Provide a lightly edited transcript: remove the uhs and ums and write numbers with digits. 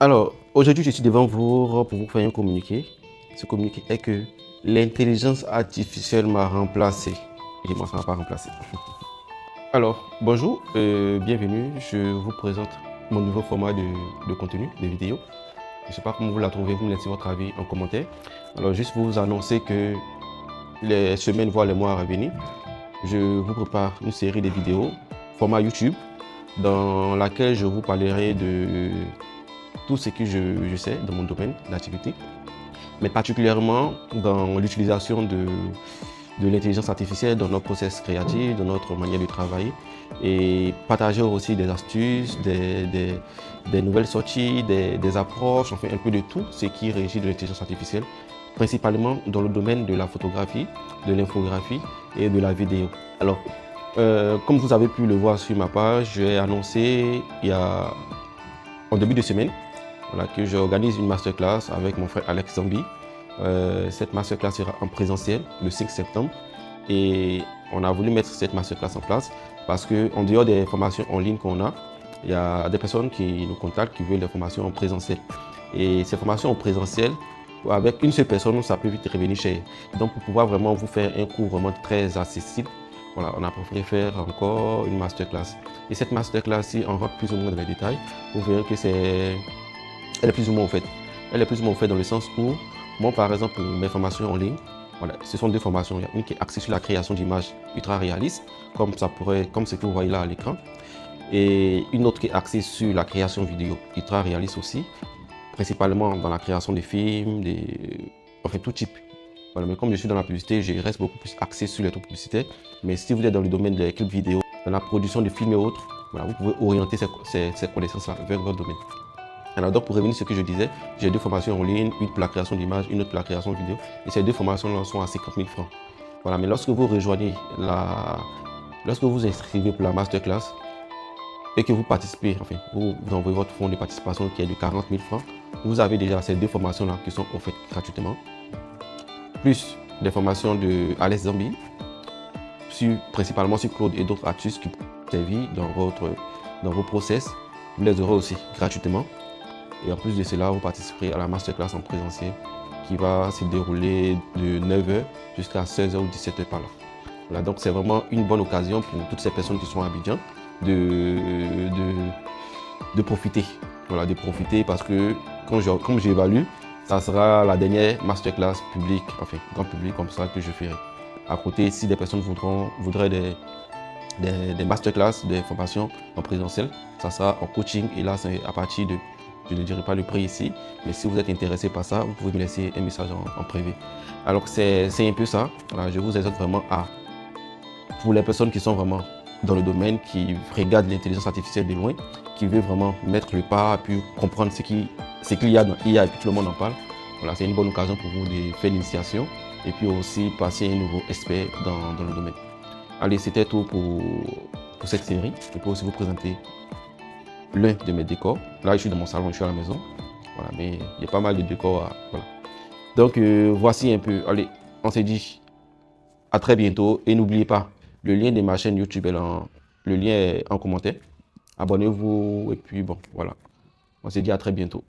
Alors, aujourd'hui, je suis devant vous pour vous faire un communiqué. Ce communiqué est que l'intelligence artificielle m'a remplacé. Et moi, ça ne m'a pas remplacé. Alors, bonjour, bienvenue. Je vous présente mon nouveau format de contenu, de vidéo. Je ne sais pas comment vous la trouvez, vous me laissez votre avis en commentaire. Alors, juste pour vous annoncer que les semaines, voire les mois à venir, je vous prépare une série de vidéos, format YouTube, dans laquelle je vous parlerai de tout ce que je sais dans mon domaine d'activité, mais particulièrement dans l'utilisation de l'intelligence artificielle dans notre process créatif, dans notre manière de travailler, et partager aussi des astuces, des nouvelles sorties, des approches, enfin un peu de tout ce qui régit de l'intelligence artificielle, principalement dans le domaine de la photographie, de l'infographie et de la vidéo. Alors, comme vous avez pu le voir sur ma page, j'ai annoncé en début de semaine que j'organise une masterclass avec mon frère Alex Zambi. Cette masterclass sera en présentiel le 5 septembre et on a voulu mettre cette masterclass en place parce qu'en dehors des formations en ligne qu'on a, il y a des personnes qui nous contactent qui veulent des formations en présentiel. Et ces formations en présentiel, avec une seule personne, ça peut vite revenir cher. Donc pour pouvoir vraiment vous faire un cours vraiment très accessible, voilà, on a préféré faire encore une masterclass. Et cette masterclass, si on rentre plus ou moins dans les détails, vous verrez que elle est plus ou moins faite. Elle est plus ou moins faite dans le sens où, moi par exemple, mes formations en ligne, voilà, ce sont deux formations. Il y a une qui est axée sur la création d'images ultra réalistes, comme ce que vous voyez là à l'écran, et une autre qui est axée sur la création vidéo ultra réaliste aussi, principalement dans la création des films, enfin tout type. Voilà, mais comme je suis dans la publicité, je reste beaucoup plus axé sur les trucs publicitaires. Mais si vous êtes dans le domaine des clips vidéo, dans la production de films et autres, voilà, vous pouvez orienter ces connaissances-là vers votre domaine. Alors donc pour revenir à ce que je disais, j'ai deux formations en ligne, une pour la création d'images, une autre pour la création de vidéo. Et ces deux formations-là sont à 50 000 francs. Voilà, mais lorsque vous rejoignez lorsque vous inscrivez pour la masterclass et que vous participez, enfin, vous envoyez votre fonds de participation qui est de 40 000 francs, vous avez déjà ces deux formations-là qui sont offertes gratuitement, plus des formations de Alex Zambi, principalement sur Claude et d'autres astuces qui peuvent servir dans vos process. Vous les aurez aussi gratuitement. Et en plus de cela, vous participerez à la masterclass en présentiel qui va se dérouler de 9h jusqu'à 16h ou 17h par là. Voilà, donc c'est vraiment une bonne occasion pour toutes ces personnes qui sont à Abidjan de profiter. Voilà, de profiter parce que comme j'évalue, ça sera la dernière masterclass publique, enfin grand public comme ça que je ferai. À côté, si des personnes voudraient des masterclass, des formations en présentiel, ça sera en coaching et là c'est à partir de, je ne dirai pas le prix ici, mais si vous êtes intéressé par ça, vous pouvez me laisser un message en privé. Alors c'est un peu ça, voilà, je vous exhorte vraiment pour les personnes qui sont vraiment dans le domaine, qui regardent l'intelligence artificielle de loin, qui veulent vraiment mettre le pas, puis comprendre ce qu'il y a dans l'IA et puis tout le monde en parle. Voilà, c'est une bonne occasion pour vous de faire l'initiation et puis aussi passer un nouveau expert dans le domaine. Allez, c'était tout pour cette série. Je peux aussi vous présenter l'un de mes décors. Là, je suis dans mon salon, je suis à la maison. Voilà, mais il y a pas mal de décors. Voilà. Donc, voici un peu. Allez, on se dit à très bientôt. Et n'oubliez pas, le lien de ma chaîne YouTube le lien est en commentaire. Abonnez-vous et puis bon, voilà. On se dit à très bientôt.